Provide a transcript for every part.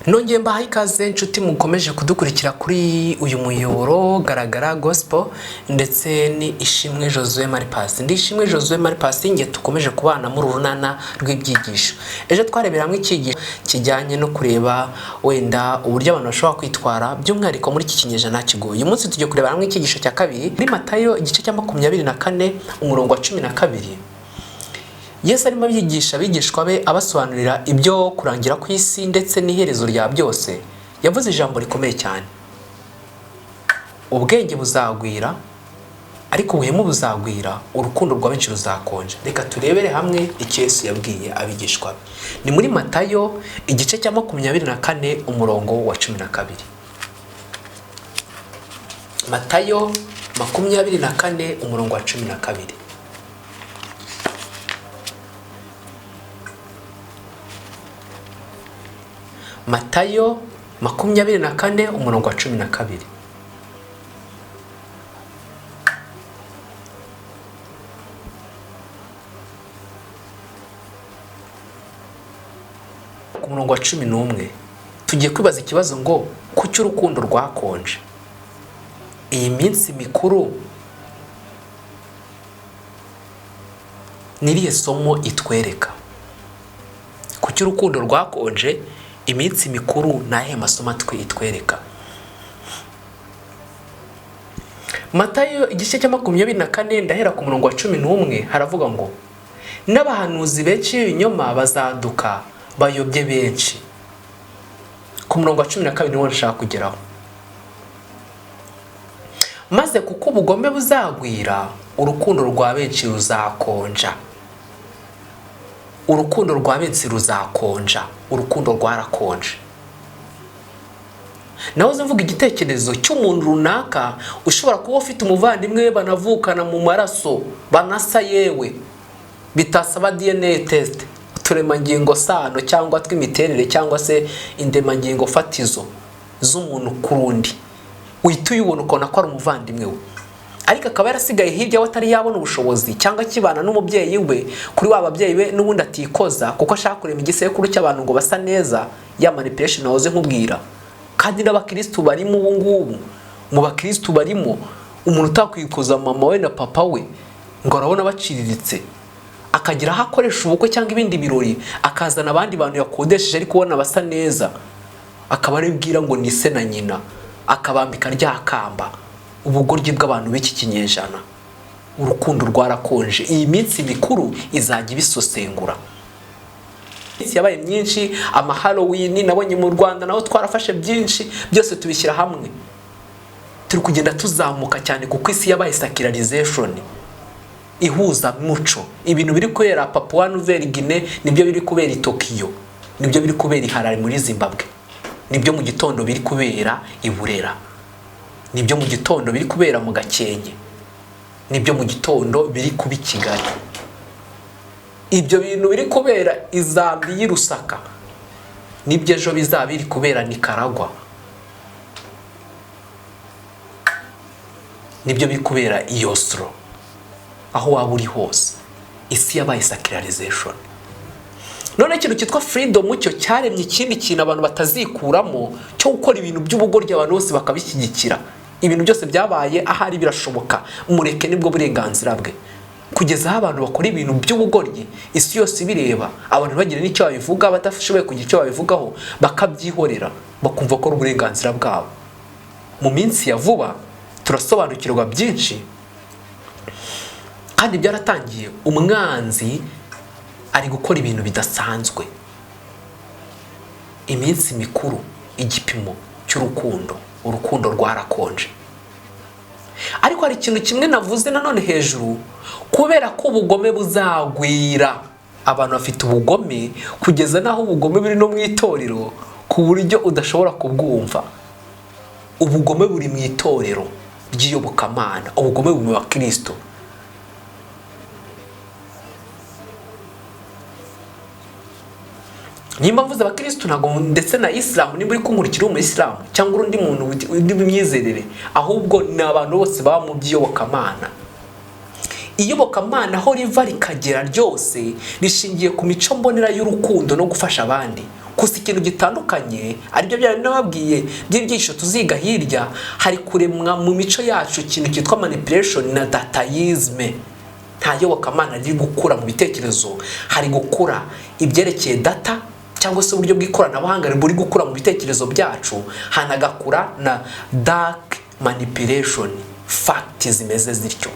Nongeye mbahaye ikaze inshuti mukomeje kudukurikira kuri uyu muyoboro Garagara Gospel ndetse ni Ishimwe Josue Marie Paccy. Ndi Ishimwe Josue Marie Paccy, nge tukomeje kubana mu runana rw'ibyigisho. Ejo twarebera hamwe icyigisho kijyanye no kureba wenda uburyo abantu bashobora kwitwara by'umwihariko muri iki kinyejana kigoye. Uyu munsi tugiye kurebera hamwe icyigisho cya kabiri muri Matayo igice cya 24 umurongo wa 12. Yesu arimo yigisha abigishwa be abasobanurira ibyo kurangira ku isi ndetse n'iherezo rya byose. Yavuze ijambo rikomeye cyane. Ubwenge buzagwira ariko ubuhemu buzagwira, urukundo rwa benshi ruzakonja. Reka turebere hamwe icyo Yesu yabwiye abigishwa be. Ni muri Matayo igice cya 24 umurongo wa 12. Matayo 24 umurongo wa 12. Matayo 24 umurongo wa 12. Ku murongo wa 11 tugiye kwibaza ikibazo ngo kuki urukundo rwakonje. Iyi minsi mikuru niriye somo itwereka. Kuki urukundo rwakonje, iminsi mikuru nahe masomo itwereka. Matayo igice cya 24 ndahera ku murongo wa 11 haravuga ngo n'abahanuzi benshi b'ibinyoma bazaduka bayobye benshi. Ku murongo wa 12 niwo nshaka kugeraho. Maze kuko ubugome buzagwira, urukundo rwa benshi ruzakonja. Urukundo rwa benshi ruzakonja, urukundo rwarakonje. Nahoze mvuga igitekerezo cy'umuntu runaka ushobora kuba ufite umuvandimwe banavukana mu maraso, banasa yewe bitasaba DNA test, uturemangingo sano cyangwa tw'imiterere cyangwa se indemangingo fatizo z'umuntu kurundi, uhita uyibona ukabona ko ari umuvandimwe we. Ariko akaba yarasigaye hirya watari yabona ubushobozi cyangwa kibana n'umubyeyi we, kuri wa babyeyi be n'ubundi atikoza kuko ashaka kurema igisekuru cy'abantu ngo basa neza, ya manipulation nahoze nkubwira. Kandi n'abakristo barimo ubu ngubu, mu bakristo barimo umuntu utakwikoza mama we na papa we ngo arabona baciriritse, akagira aho akoresha ubukwe cyangwa ibindi birori, akazana abandi bantu yakodesheje ariko ubona basa neza, akaba aribwira ngo ni se na nyina, akabambika rya kamba. Ubugoryi bw'abantu b'iki kinyejana. Urukundo rwarakonje. Iyi minsi mikuru izajya ibisosengura. Iminsi yabaye myinshi, ama Halloween nabonye mu Rwanda naho twarafashe byinshi, byose tubishyira hamwe. Turi kugenda tuzamuka cyane kuko isi yabaye secularization, ihuza muco. Ibintu biri kubera Papua Nouvelle Guinea nibyo biri kubera i Tokyo, nibyo biri kubera i Harare muri Zimbabwe, nibyo mu gitondo biri kubera i Burera, nibyo mu gitondo biri kubera mu Gakenke, nibyo mu gitondo biri kubi Kigali. Ibyo bintu biri kubera izambi y'Irusaka, nibyo ejo bizaba biri kubera Nicaragua, nibyo biri kubera i Oslo. Aho waba uri hose isi yabaye secularization. None ikintu cyitwa freedom cyo cyaremye ikindi kintu abantu batazikuramo cyo gukora ibintu by'ubugoryi abantu bose bakabishyigikira. Ibintu byose byabaye ahari birashoboka, mureke nibwo burenganzira bwe. Kugeza aho abantu bakora ibintu by'ubugoryi isi yose bireba, abantu bagira n'icyo babivuga, badashoboye kugira icyo babivugaho bakabyihorera, bakumva ko ari uburenganzira bwabo. Mu minsi ya vuba turasobanukirwa byinshi kandi byaratangiye. Umwanzi ari gukora ibintu bidasanzwe. Iminsi mikuru igipimo cy'urukundo, urukundo rwarakonje. Ariko hari ikintu kimwe navuze nanone hejuru, kubera ko ubugome buzagwira. Abantu bafite ubugome kugeza naho ubugome buri no mu itorero ku buryo udashobora kubwumva. Ubugome buri mu itorero ry'iyobokamana, ubugome buri mu bakristo. nimba mvuze abakristo ntago ndetse na Islam nimba uri kunkurikira mu Islam cyangwa undi muntu uri bimyizerere, ahubwo ni abantu bose baba mu by'iyobokamana. Iyobokamana aho riva rikagera ryose rishingiye ku mico mbonera y'urukundo no gufasha abandi. Kusa ikintu gitandukanye aribyo byari nababwiye by'ibyigisho tuziga hirya, hari kuremwa mu mico yacu ikintu cyitwa manipulation na dataisme. Nta yobokamana riri gukura mu bitekerezo, hari gukura ibyerekeye data cyangwa se uburyo bw'ikoranabuhanga buri gukura mu bitekerezo byacu, hanagakura na dark manipulation, fact zimeze zityo.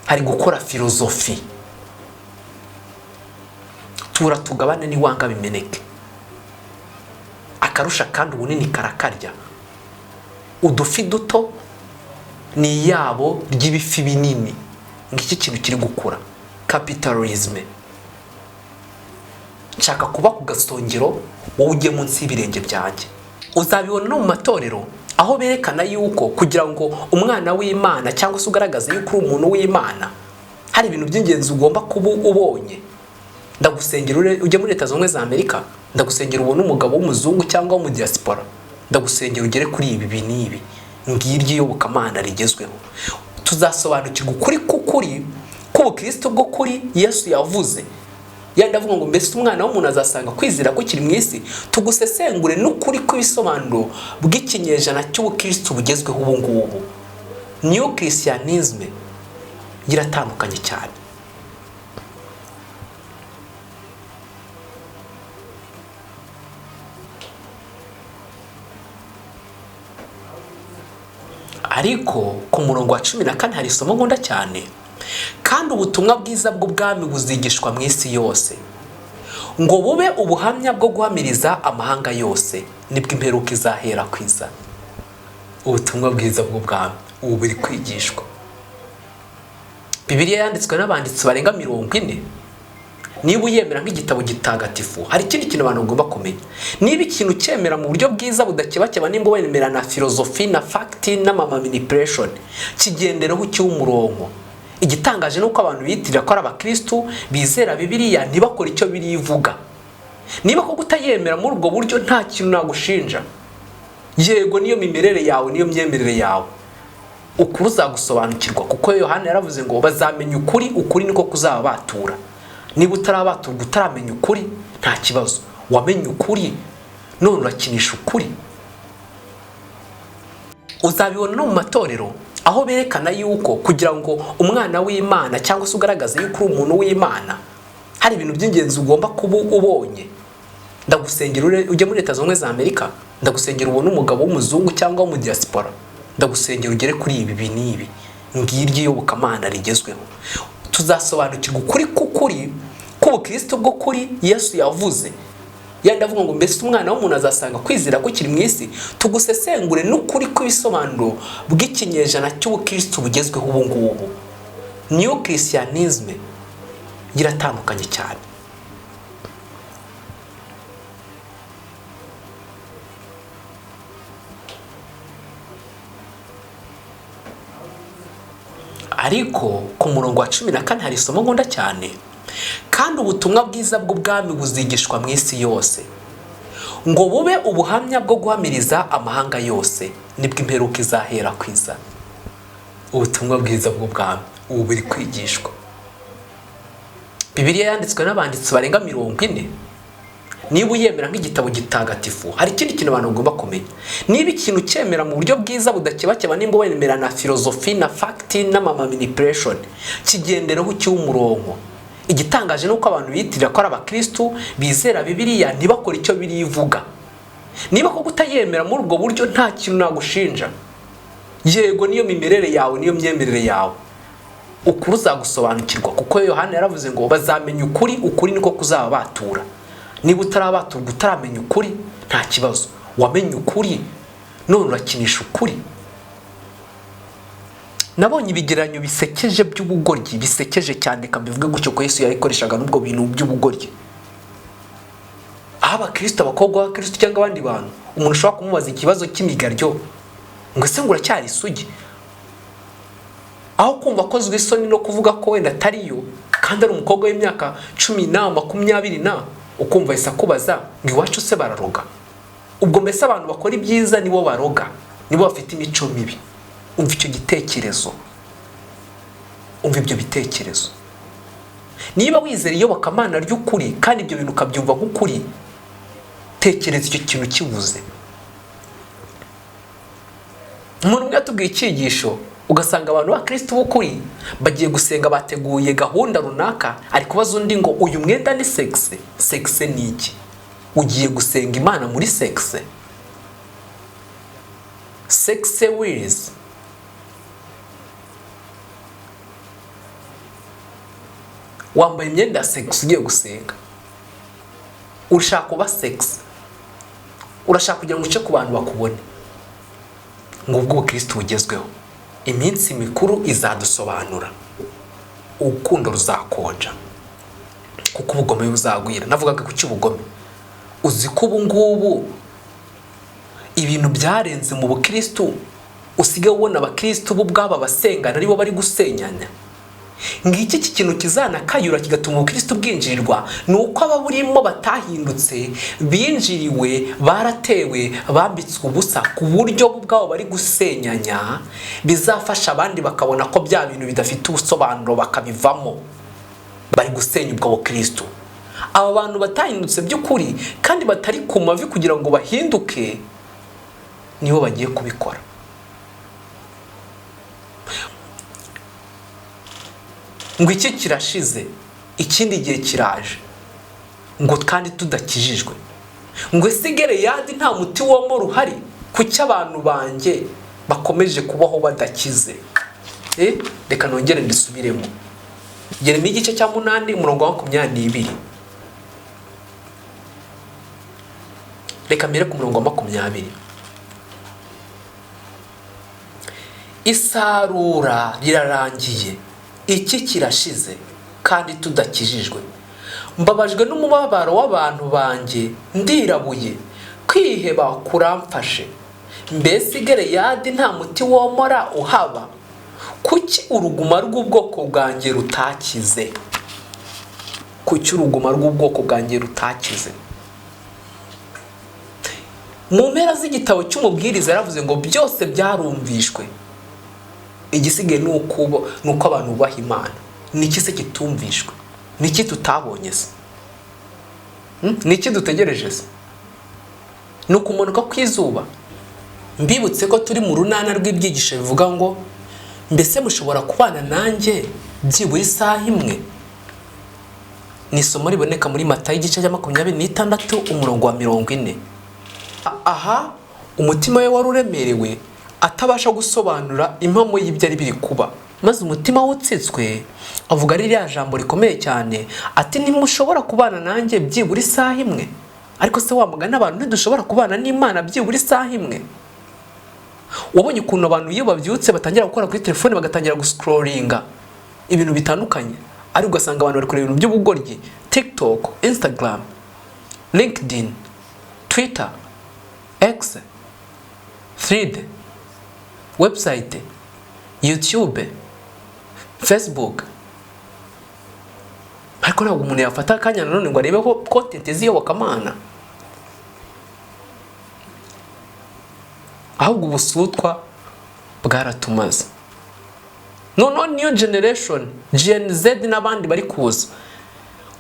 Hari gukora filozofi, tura tugabane ni wanga bimeneke, akarusha kandi ubunini karakarya, udufi duto ni yabo ry'ibifi binini. Ngiki kintu kiri gukura capitalism. Nshaka kuba ku gasongero wowe ujye munsi y'ibirenge byanjye. Uzabibona no mu matorero aho berekana yuko kugira ngo umwana w'Imana cyangwa se ugaragaze yuko uri umuntu w'Imana, hari ibintu by'ingenzi ugomba kuba ubonye. Ndagusengera ujye muri Leta Zunze za Amerika, ndagusengera ubone umugabo w'umuzungu cyangwa wo mu diaspora, ndagusengera ugere kuri ibi n'ibi. Ngiryo iyobokamana rigezweho. Tuzasobanukirwa ukuri k'ukuri k'ubukristo bwo kuri Yesu yavuze. Yandavuga ngo mbese umwana w'umuntu azasanga kwizera ko kiri mu isi. Tugusesengure n'ukuri kw'ibisobanuro bw'ikinyejana cy'ubukristo bugezweho ubu ngubu. New Christianism giratandukanye cyane. Ariko ku murongo wa 14 hari isomo nkunda cyane. Kandi ubutumwa bwiza bw'ubwami buzigishwa mu isi yose, ngo bube ubuhamya bwo guhamiriza amahanga yose, nibwo imperuka izahera kwiza. Ubutumwa bwiza bw'ubwami ubu buri kwigishwa. Bibiliya yanditswe n'abanditsi barenga 40. Niba uyemera nk'igitabo gitagatifu, hari ikindi kintu abantu bagomba kumenya. Niba ikintu cyemera mu buryo bwiza budakebakeba, nimba wemera na filozofi na fact na manipulation, kigendereho cy'umurongo. Igitangaje nuko abantu bitirira ko ari abakristo bizera Bibiliya ntibakora icyo biri ivuga. Niba ko gutayemera muri ubwo buryo nta kintu nagushinja. Yego niyo mimerere yawe, niyo myemerere yawe. Ukuri uzagusobanukirwa, kuko Yohana yaravuze ngo bazamenya ukuri, ukuri niko kuzaba batura. Niba utarabaturwa utaramenya ukuri nta kibazo, wamenye ukuri none urakinisha ukuri. Uzabibona no mu matorero aho berekana yuko kugira ngo umwana w'Imana cyangwa se ugaragaze yuko uri umuntu w'Imana, hari ibintu by'ingenzi ugomba kuba ubonye. Ndagusengera ujye muri Leta Zunze za Amerika, ndagusengera ubone umugabo w'umuzungu cyangwa wo mu diaspora, ndagusengera ugere kuri ibi n'ibi. Ngiryo iyobokamana rigezweho. Tuzasobanukirwa ukuri k'ukuri k'ubukristo bwo kuri Yesu yavuze. Yandavuga ngo mbese umwana w'umuntu azasanga kwizera ko kiri mu isi. Tugusesengure n'ukuri kw'ibisobanuro bw'ikinyejana cy'ubukristo bugezweho ubu ngubu. New Christianism giratandukanye cyane. Ariko ku murongo wa 14 hari isomo nkunda cyane. Kandi ubutumwa bwiza bw'ubwami buzigishwa mu isi yose, ngo bube ubuhamya bwo guhamiriza amahanga yose, nibwo imperuka izahera kwiza. Ubutumwa bwiza bw'ubwami ubu buri kwigishwa. Bibiliya yanditswe n'abanditsi barenga 40. Niba uyemera nk'igitabo gitagatifu, hari ikindi kintu abantu bagomba kumenya. Niba ikintu cyemera mu buryo bwiza budakebakeba, nimba wemera na filozofi na fact na manipulation, kigendereho cy'umurongo. Igitangaje nuko abantu bitirira ko ari abakristo bizera Bibiliya ntibakora icyo biri ivuga. Niba ko gutayemera muri ubwo buryo nta kintu nagushinja. Yego niyo mimerere yawe, niyo myemerere yawe. Ukuri uzagusobanukirwa, kuko Yohana yaravuze ngo bazamenya ukuri, ukuri niko kuzaba batura. Niba utarabaturwa utaramenya ukuri nta kibazo, wamenye ukuri none urakinisha ukuri. Nabonye ibigeranyo bisekeje by'ubugoryi, bisekeje cyane kambivuga gutyo ko Yesu yarikoreshaga n'ubwo bintu by'ubugoryi. Abakristo, abakobwa b'Abakristo cyangwa abandi bantu, umuntu ushobora kumubaza ikibazo cy'imigaryo ngo ese ngo uracyari isugi, aho kumva ko zwisoni no kuvuga ko wenda atariyo, kandi ari umukobwa w'imyaka 10 20 ukumva isa kubaza ngo iwacu se bararoga. Ubwo mbese abantu bakora ibyiza nibo baroga, nibo bafite imico mibi. Umva icyo gitekerezo, umva ibyo bitekerezo. Niba wizera iyobokamana ry'ukuri kandi ibyo bintu ukabyumva nk'ukuri, tekereza icyo kintu kibuze. Umuntu umwe yatubwiye icyigisho, ugasanga abantu ba Kristo b'ukuri bagiye gusenga, bateguye gahunda runaka, ari kubaza undi ngo uyu mwenda ni sexe. Sexe ni iki? Ugiye gusenga Imana muri sexe? Sexe wills. Wambaye imyenda ya sexe ugiye gusenga. Urashaka kuba sexe, urashaka kugira ngo uce ku bantu bakubone. Ngo ubwo Kristo bugezweho, iminsi mikuru izadusobanura, urukundo ruzakonja kuko ubugome buzagwira. Navugaga ku cy'ubugome. Uzi ko ubu ngubu ibintu byarenze mu bukristo, usigaye ubona abakristo bo ubwabo basengana aribo bari gusenyanya. Ngiki iki kintu kizanakayura kigatuma ubukristo bwinjirirwa, nuko ababurimo batahindutse, binjiriwe, baratewe, bambitswe ubusa ku buryo ubwabo bari gusenyanya. Bizafasha abandi bakabona ko bya bintu bidafite ubusobanuro bakabivamo, bari gusenya ubwo bukristo. Aba bantu batahindutse by'ukuri kandi batari ku mavi kugira ngo bahinduke, nibo bagiye kubikora. Ngo iki kirashize, ikindi gihe kiraje, ngo kandi tudakijijwe. Ngo ese Gileyadi nta muti womora uhari, kuki abantu banjye bakomeje kubaho badakize? Reka nongere ndisubiremo. Yeremiya igice cya 8 umurongo wa 22. Reka mbere ku murongo wa 20. Isarura rirarangiye, iki kirashize kandi tudakijijwe. Mbabajwe n'umubabaro w'abantu banjye, ndirabuye, kwiheba kuramfashe. Mbese Gileyadi nta muti womora uhaba, kuki uruguma rw'ubwoko bwanjye rutakize? Kuki uruguma rw'ubwoko bwanjye rutakize? Mu mpera z'igitabo cy'umubwiriza yaravuze ngo byose byarumvishwe, igisigaye nuko abantu bubaha Imana. Niki se kitumvishwe? Niki tutabonye se? Niki dutegereje se? Nuko umunuka kw'izuba. Mbibutse ko turi mu runana rw'ibyigisho bivuga ngo mbese mushobora kubana nanjye byibura isaha imwe. Ni isomo riboneka muri Matayo igice cya 26 umurongo wa 40. Aha umutima we wari uremerewe, atabasha gusobanura impamo y'ibyo ari biri kuba. Maze umutima wutsitswe avuga ririya jambo rikomeye cyane ati ntimushobora kubana nanjye byibura isaha imwe. Ariko se wamugana abantu ntidushobora kubana n'Imana byibura isaha imwe? Wabonye ukuntu abantu iyo babyutse batangira gukora kuri telefone, bagatangira guscrollinga ibintu bitandukanye, ari ugasanga abantu bari kureba ibintu by'ubugoryi, TikTok, Instagram, LinkedIn, Twitter, X, Thread, website, YouTube, Facebook. Ariko ntabwo umuntu yafata akanya nanone ngo arebeho content z'iyobokamana. Ahubwo ubusutwa bwaratumaze. Noneho new generation, Gen Z n'abandi bari kuza,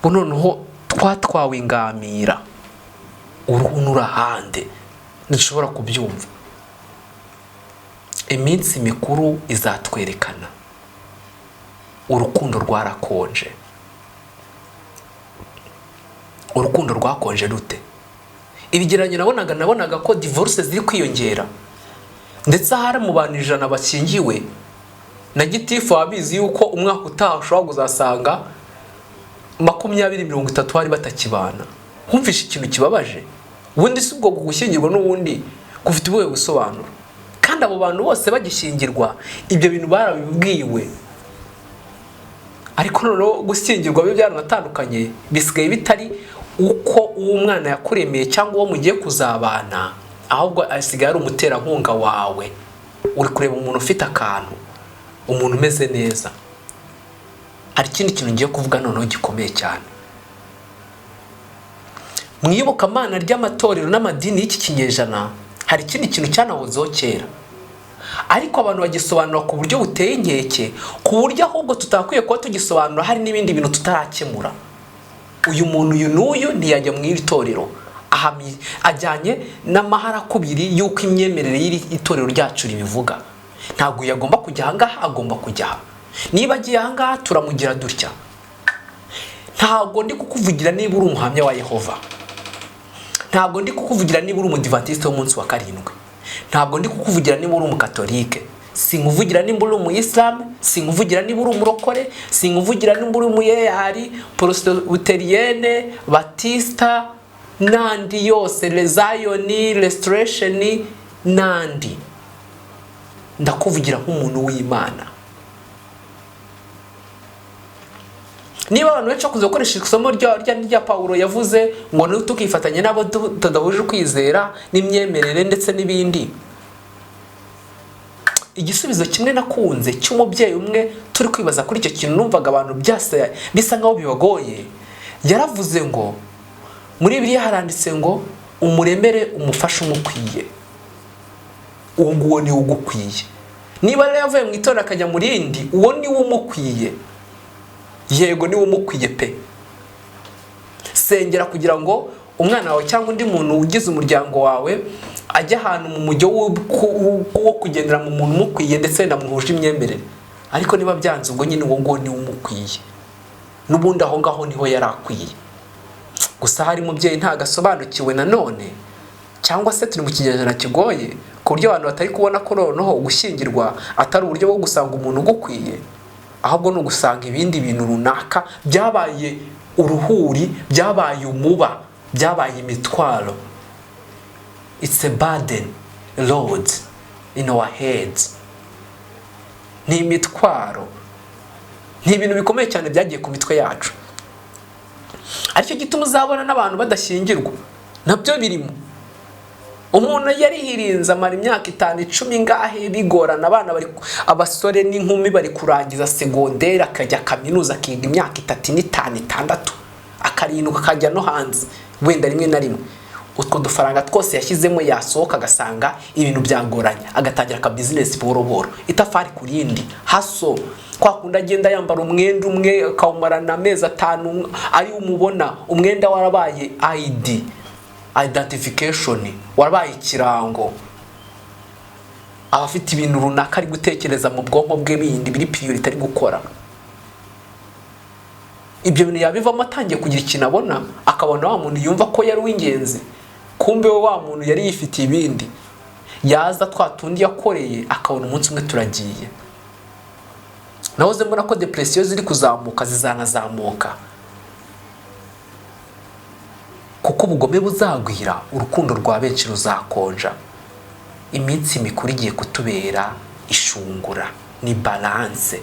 bo noneho twatwawe ingamira, urunura hande ndushobora kubyumva. Iminsi mikuru izatwerekana urukundo rwarakonje. Urukundo rwakonje rute? Ibigeranyo nabonaga ko divorce ziri kwiyongera, ndetse hari mu bantu 100 bakingiwe na gitifu abizi yuko umwaka utaha ushobora kuzasanga 20-30 hari batakibana. Humvisha ikintu kibabaje. Ubundi si ubwo gushyingirwa n'ubundi gufite ubuhe busobanuro? Kandi abo bantu bose bagishingirwa ibyo bintu barabibwiwe. Ariko noneho gushyingirwa byo byaranatandukanye, bisigaye bitari uko uwo mwana yakuremeye cyangwa uwo mugiye kuzabana, ahubwo asigaye ari umuterankunga wawe. Uri kureba umuntu ufite akantu, umuntu umeze neza. hari ikindi kintu ngiye kuvuga noneho gikomeye cyane. Mu iyobokamana ry'amatorero n'amadini y'iki kinyejana hari ikindi kintu cyanahozeho kera, ariko abantu bagisobanura ku buryo buteye inkeke, ku buryo ahubwo tutakwiye kuba tugisobanura hari n'ibindi bintu tutarakemura. Uyu muntu uyu n'uyu ntiyajya mu iri torero, ajyanye n'amaharakubiri y'uko imyemerere y'iri itorero ryacu ribivuga. Ntabwo yagomba kujya ahangaha, agomba kujya aha. Niba agiye ahangaha turamugira dutya. Ntabwo ndi kukuvugira niba uri umuhamya wa Yehova, ntabwo ndi kukuvugira niba uri umudivantiste w'umunsi wa karindwi, ntabwo ndi kukuvugira niba uri umukatolike, sinkuvugira niba uri umuyisilamu, sinkuvugira niba uri umurokore, sinkuvugira niba uri umuyeyari, presbyterienne, batista n'andi yose, Zayoni, restoration n'andi. Ndakuvugira nk'umuntu w'Imana. Niba abantu benshi bakunze gukoresha isomo rya Pawulo yavuze ngo tukifatanya nabo tudahuje kwizera n'imyemerere ndetse n'ibindi, igisubizo kimwe nakunze cy'umubyeyi umwe turi kwibaza kuri icyo kintu, numvaga abantu byase bisa nkaho bibagoye. Yaravuze ngo muri Bibiliya haranditse ngo umuremere umufashe umukwiye, uwo nguwo ni ugukwiye. Niba rero yavuye mu itorero akajya mu rindi, uwo ni umukwiye. Yego ni umukwiye pe. Sengera kugira ngo umwana wawe cyangwa undi muntu ugize umuryango wawe ajya ahantu mu mujyo wo kugendera mu muntu umukwiye ndetse namuhuje imyemerere. Ariko niba byanze ubwo nyine uwo nguwo ni umukwiye, n'ubundi aho ngaho niho yarakwiye. Gusa hari umubyeyi ntagasobanukiwe nanone, cyangwa se turi mu kinyejana kigoye ku buryo abantu batari kubona ko noneho gushyingirwa atari uburyo bwo gusanga umuntu ugukwiye, ahubwo no gusanga ibindi bintu runaka byabaye uruhuri, byabaye umuba, byabaye imitwaro. It's a burden load in our heads. Ni imitwaro, ni ibintu bikomeye cyane byagiye ku mitwe yacu. Aricyo gituma uzabona n'abantu badashyingirwa nabyo birimo. Umuntu yarihirinze amara imyaka 5, 10 ngahe bigorana, abana bari abasore n'inkumi bari kurangiza segonderi, akajya kaminuza akiga imyaka 3, 5, 6, akarinuka akajya no hanze wenda rimwe na rimwe. Utwo dufaranga twose yashyizemo yasohoka agasanga ibintu byagoranye, agatangira ka business boro itafari kurindi haso. Kwa kunda agenda yambara umwenda umwe akawumarana amezi 5 ari umubona umwenda warabaye ID, identification, warabaye ikirango. Abafite ibintu runaka ari gutekereza mu bwonko bwe bindi biri priority ari gukora. Ibyo bintu yabivamo atangiye kugira ikintu abona, akabona wa muntu yumva ko yari uw'ingenzi, kumbe wa muntu yari yifitiye ibindi. Yaza twatundi yakoreye akabona umunsi umwe turagiye. Nahoze mbona ko depression ziri kuzamuka zizanazamuka, kuko ubugome buzagwira, urukundo rwa benshi ruzakonja. Iminsi mikuru igiye kutubera ishungura, ni balance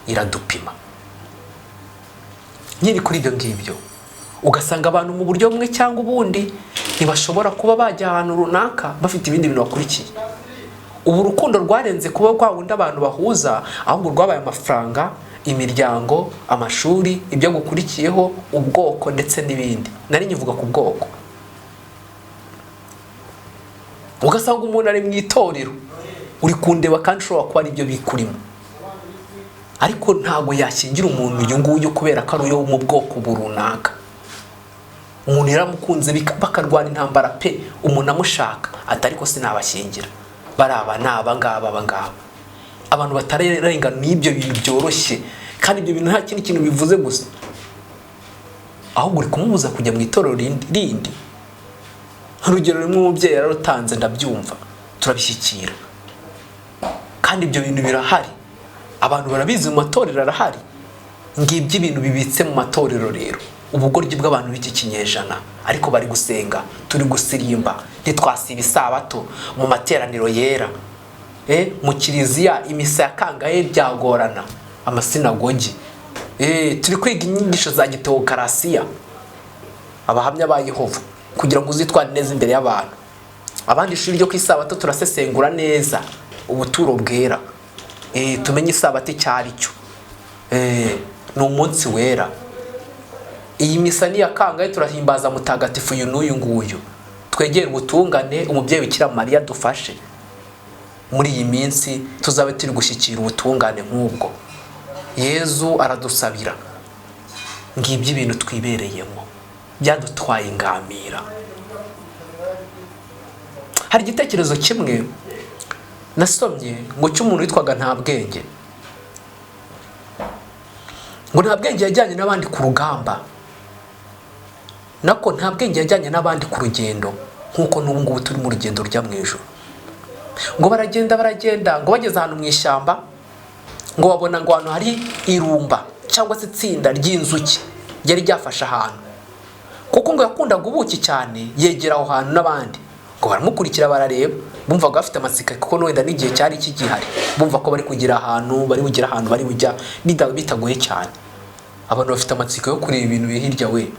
iradupima. Nyiri kuri ibyo ngibyo ugasanga abantu mu buryo bumwe cyangwa ubundi ntibashobora kuba bajya ahantu runaka bafite ibindi bintu bakurikiye. Ubu urukundo rwarenze kuba kwa wundi abantu bahuza, ahubwo rwabaye amafaranga, imiryango, amashuri, ibyo gukurikiyeho, ubwoko ndetse n'ibindi. Nari nyivuga ku bwoko. Ugasanga umuntu ari mu itorero uri kundeba kandi ushobora kuba ari ibyo bikurimo, ariko ntago yashyingira umuntu uyu nguyu kubera ko ari uyo mu bwoko burunaka. Umuntu yaramukunze bakarwana intambara pe, umuntu amushaka atari ko sinabashyingira, baraba naba ngaba. Abantu batarenga n'ibyo bintu byoroshye, kandi ibyo bintu nta kindi kintu bivuze gusa, ahubwo uri kumubuza kujya mu itorero rindi. Urugero rumwe umubyeyi yararutanze ndabyumva, turabishyikira, kandi ibyo bintu birahari, abantu barabizi mu matorero arahari. Ngibyo ibintu bibitse mu matorero rero, ubugoryi bw'abantu b'iki kinyejana. Ariko bari gusenga, turi gusirimba, ntitwasiba isabato mu materaniro yera, mu kiliziya imisa ya kangahe byagorana, amasinagogi, turi kwiga inyigisho za giteokarasiya, abahamya ba Yehova, kugira ngo uzitware neza imbere y'abantu. Abandi ishuri ryo kwisabato turasesengura neza ubuturo bwera, tumenye isabato cyari cyo, ni umunsi wera. Iyi misa ni ya kangahe? Turahimbaza mutagatifu uyu n'uyu nguyu. Twegere ubutungane, umubyeyi Bikira Mariya dufashe muri iyi minsi tuzabe turi gushyikira ubutungane nk'ubwo. Yezu aradusabira. Ngibyo ibintu twibereyemo byadutwaye ingamira. Hari igitekerezo kimwe nasomye ngo cy'umuntu witwaga Ntabwenge. Ngo Ntabwenge yajyanye n'abandi ku rugamba, nako Ntabwenge yajyanye n'abandi ku rugendo, nk'uko n'ubu ngubu turi mu rugendo rujya mu ijuru. Ngo baragenda ngo bageze ahantu mu ishyamba, ngo babona ngo ahantu hari irumba cyangwa se itsinda ry'inzuki ryari ryafashe ahantu, kuko ngo yakundaga ubuki cyane. Yegera aho hantu n'abandi ngo baramukurikira, barareba, bumvaga bafite amatsiko kuko wenda n'igihe cyari kigihari, bumva ko bari kugira ahantu bari bujya bitagoye cyane. Abantu bafite amatsiko yo kureba ibintu biri hirya we.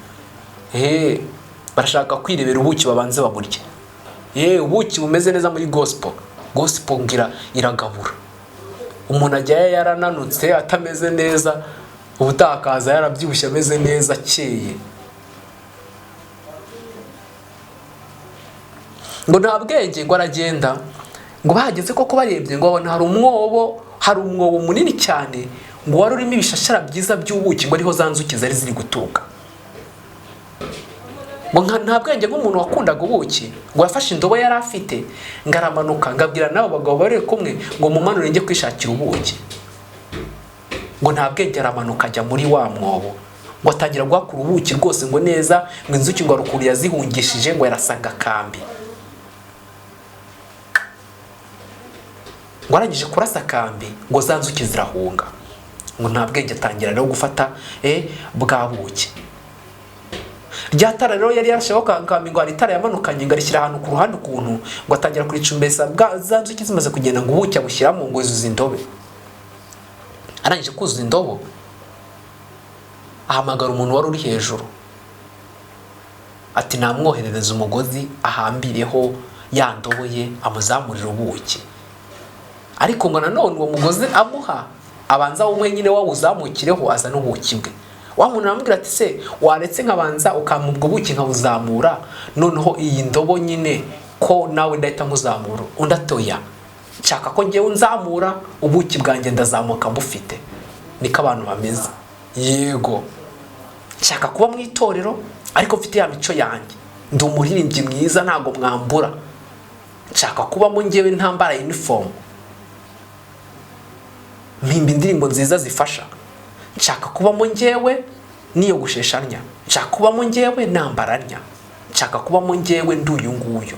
Barashaka kwirebera ubuki babanze baburye. Ubuki bumeze neza muri gospel ngira iragabura. Umuntu ajyayo yarananutse atameze neza, ubutakaza yarabyibushye ameze neza akeye. Ngo Ntabwenge ngo aragenda, ngo bahageze koko barebye ngo babona hari umwobo munini cyane, ngo wari urimo ibishashara byiza by'ubuki, ngo ariho za nzuki zari ziri gutuka. Ngo Ntabwenge nk'umuntu wakundaga ubuki, ngo yafashe indobo yari afite, ngo aramanuka, ngo abwira n'abo bagabo bari kumwe ngo mumanure njye kwishakira ubuki. Ngo Ntabwenge aramanuka ajya muri wa mwobo, ngo atangira guhakura ubuki rwose ngo neza, ngo inzuki ngo arukuru yazihungishije, ngo yarasanga akambi. Ngo arangije kurasa akambi, ngo za nzuki zirahunga. Ngo Ntabwenge atangira rero gufata bwa buki. Rya tara rero yari yarasheho akambi, ngo hari itara yamanukanye, ngo arishyira ahantu ku ruhande ukuntu, ngo atangira kuricumbesa za nzuki zimaze kugenda, ngo ubuki abushyiramo, ngo yuzuza indobo. Arangije kuzuza indobo, ahamagara umuntu wari uri hejuru ati namwoherereza umugozi ahambireho ya ndobo ye amuzamurira ubuki. Ariko ngo nanone uwo mugozi amuha abanza umwe nyine wawuzamukireho aza n'ubuki bwe. Wa muntu aramubwira ati se waretse nkabanza ukamubwo buki nkabuzamura, noneho iyi ndobo nyine ko nawe ndahita nkuzamura. Undi atoya, nshaka ko ngewe unzamura ubuki bwanjye ndazamuka mbufite. Niko abantu bameze. Yego, nshaka kuba mu itorero ariko mfite ya mico yanjye, ndi umuririmbyi mwiza ntago mwambura. Nshaka kuba mu ngewe ntambara uniform, mpimba indirimbo nziza zifasha. Nshaka kuba mu ngewe niyogosheshanya, nshaka kuba mu ngewe nambaranya, nshaka kuba mu ngewe nduyu nguyu,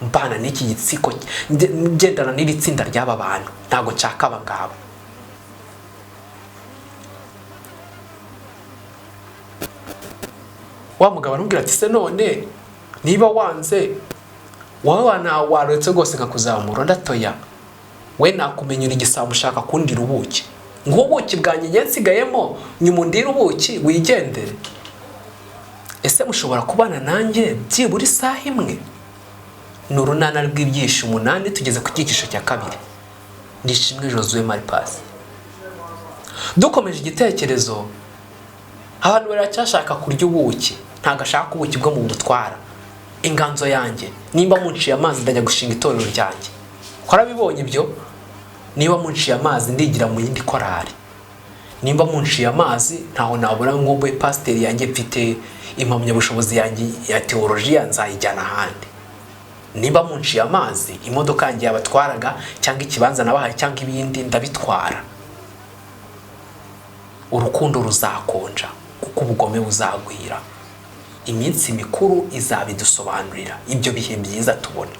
mbana n'iki gitsiko ngendana n'iri tsinda ry'aba bantu, ntago nshaka aba ngaba. Wa mugabo aramubwira ati se none niba wanze wowe waretse rwose nkakuzamura. Ndatoya, we nakumenyura igisambo ushaka kundira ubuki, ngo ubuki bwanjye ngiye nsigayemo nyuma undira ubuki wigendere. Ese mushobora kubana nanjye byibura isaha imwe? Ni urunana rw'ibyisho 8 tugeze ku cyigisho cya 2. Ndishimwe Josue Maripasi. Dukomeje igitekerezo, abantu baracyashaka kurya ubuki, ntago ashaka ubuki bwo mu butwara. Inganzo yanjye nimba munciye amazi ndajya gushinga itorero ryanjye. Kwarabibonye ibyo? Niba munciye amazi ndigira mu yindi korari. Nimba munciye amazi ntaho nabura ngo mbe pasteur yanjye mfite impamya bushobozi yanjye ya teologiya nzayijyana ahandi. Nimba munciye amazi imodoka yanjye yabatwaraga cyangwa ikibanza nabahaye cyangwa ibindi ndabitwara. Urukundo ruzakonja kuko ubugome buzagwira. Iminsi mikuru izabidusobanurira ibyo bihe byiza tubona.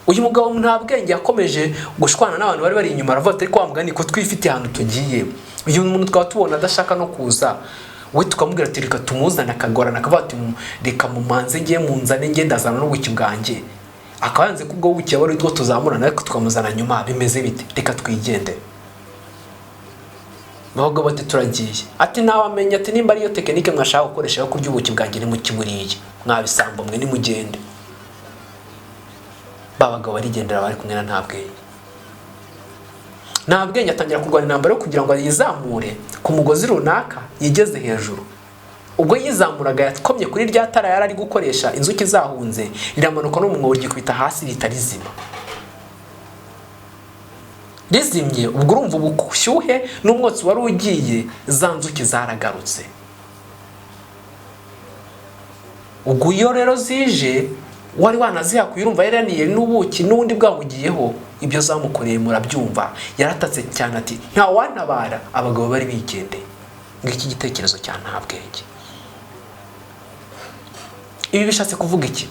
Uyu mugabo Ntabwenge yakomeje gushwana n'abantu bari inyuma, aravuga ati kwa mugani ko twifite ahantu tugiye. Uyu muntu twaba tubona adashaka no kuza, we tukamubwira ati reka tumuzane akagorana, akavuga ati reka mumanze ngiye munzane ngiye ndazana n'ubuki bwanjye. Akabanze kubwo buki bari two tuzamurana ariko tukamuzana nyuma, bimeze bite? Reka twigende. Bavuga bati turagiye. Ati nawamenye ati nimba ariyo tekinike mwashaka gukoresha yo kurya ubuki bwanjye ni mukiburiye, mwabisambo mwe ni mugende. Babaga barigendera bari kumwe na Ntabwenge. nta bwenge, atangira kurwana intambara yo kugira ngo yizamure ku mugozi runaka yigeze hejuru. Ubwo yizamuraga yakomye kuri rya tara yari ari gukoresha, inzuki zahunze riramanuka no mu mwobo ryikubita hasi rihita rizima. Rizimye ubwo urumva ubushyuhe n'umwotsi wari ugiye, za nzuki zaragarutse. Ubwo iyo rero zije wari wanazihakuye, urumva yaraniye n'ubuki n'ubundi bwamugiyeho, ibyo zamukoreye murabyumva. Yaratatse cyane ati nta wantabara, abagabo bari bigendeye. Ngiki gitekerezo cya nta bwenge. Ibi bishatse kuvuga iki?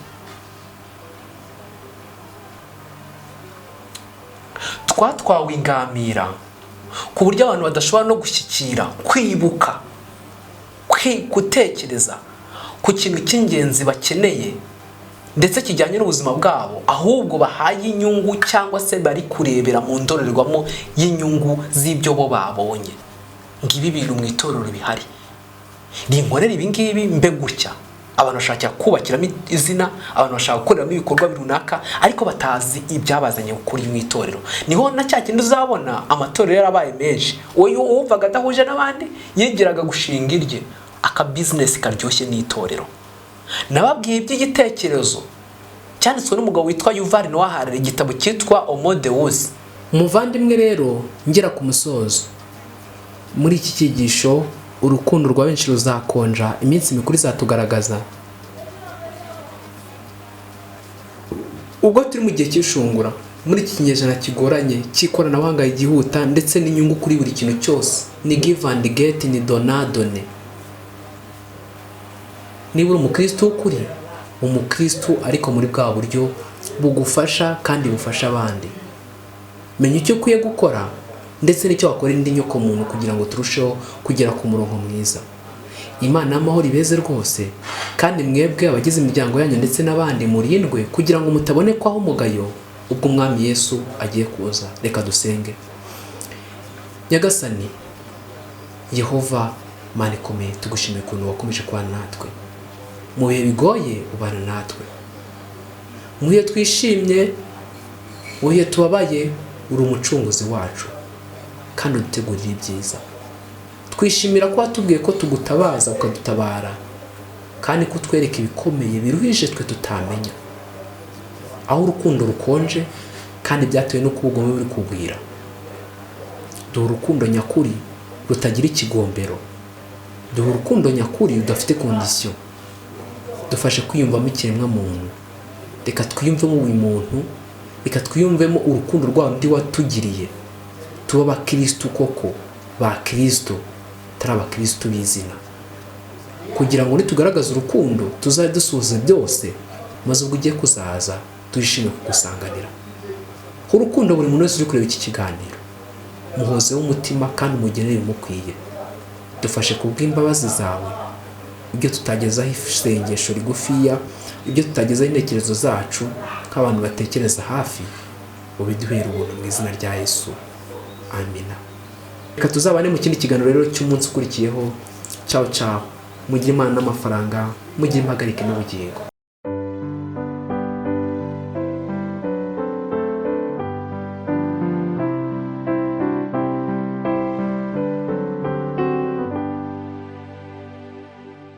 Twatwawe ingamira ku buryo abantu badashobora no gushyikira, kwibuka, gutekereza ku kintu cy'ingenzi bakeneye ndetse kijyanye n'ubuzima bwabo, ahubwo bahaye inyungu cyangwa se bari kurebera mu ndorerwamo y'inyungu z'ibyo bo babonye. Ngibi bintu mu itorero bihari. Rinkorera ibi ngibi mbe gutya. Abantu bashaka kubakiramo izina, abantu bashaka gukoreramo ibikorwa runaka, ariko batazi ibyabazanye kuri mu itorero. Niho na cya kintu uzabona amatorero yarabaye menshi. Uwo wumvaga adahuje n'abandi yigiraga gushinga irye, aka business karyoshye n'itorero. Nababwiye iby'igitekerezo cyanditswe n'umugabo witwa Yuval Noah Harari, igitabo cyitwa Homo Deus. Umuvandimwe rero, ngera ku musozo muri iki cyigisho, urukundo rwa benshi ruzakonja, iminsi mikuru izatugaragaza. Ubwo turi mu gihe cy'ishungura, muri iki kinyejana kigoranye cy'ikoranabuhanga ryihuta ndetse n'inyungu kuri buri kintu cyose, ni give and get, ni donadone. Niba uri umukristo ukuri, umukristo ariko muri bwa buryo bugufasha kandi bufasha abandi. Menya icyo ukwiye gukora ndetse n'icyo wakora indi nyoko muntu kugira ngo turusheho kugera ku murongo mwiza. Imana y'amahoro ibeze rwose, kandi mwebwe abagize imiryango yanyu ndetse n'abandi murindwe kugira ngo mutabone kwaho umugayo ubwo umwami Yesu agiye kuza. Reka dusenge. Nyagasani Yehova Mana ikomeye, tugushimiye ukuntu wakomeje kubana natwe mu bihe bigoye, ubana natwe mu bihe twishimye, mu bihe tubabaye, uri umucunguzi wacu kandi udutegurira ibyiza. Twishimira ko watubwiye ko tugutabaza ukadutabara, kandi ko utwereka ibikomeye biruhije twe tutamenya, aho urukundo rukonje kandi byatewe no kubugome buri kugwira. Duha urukundo nyakuri rutagira ikigombero, duha urukundo nyakuri rudafite kondisiyo. Dufashe kwiyumvamo ikiremwa muntu, reka twiyumvemo buri muntu, reka twiyumvemo urukundo rwa wundi watugiriye. Tuba abakristo koko ba Kristo, tari abakristo bizina, kugira ngo nitugaragaza urukundo tuzabe dusubiza byose, maze ubwo ugiye kuzaza tuyishime kugusanganira. Urukundo buri muntu wese uri kureba iki kiganiro, muhozeho umutima kandi umugenere umukwiye. Dufashe kubw'imbabazi zawe, ibyo tutagezaho isengesho rigufiya, ibyo tutagezaho intekerezo zacu nk'abantu batekereza hafi, ubiduhere ubuntu mu izina rya Yesu. Amina. Reka tuzabane mu kindi kiganiro rero cy'umunsi ukurikiyeho. Ciao ciao. Mugire Imana n'amafaranga, mugire impagarike n'ubugingo.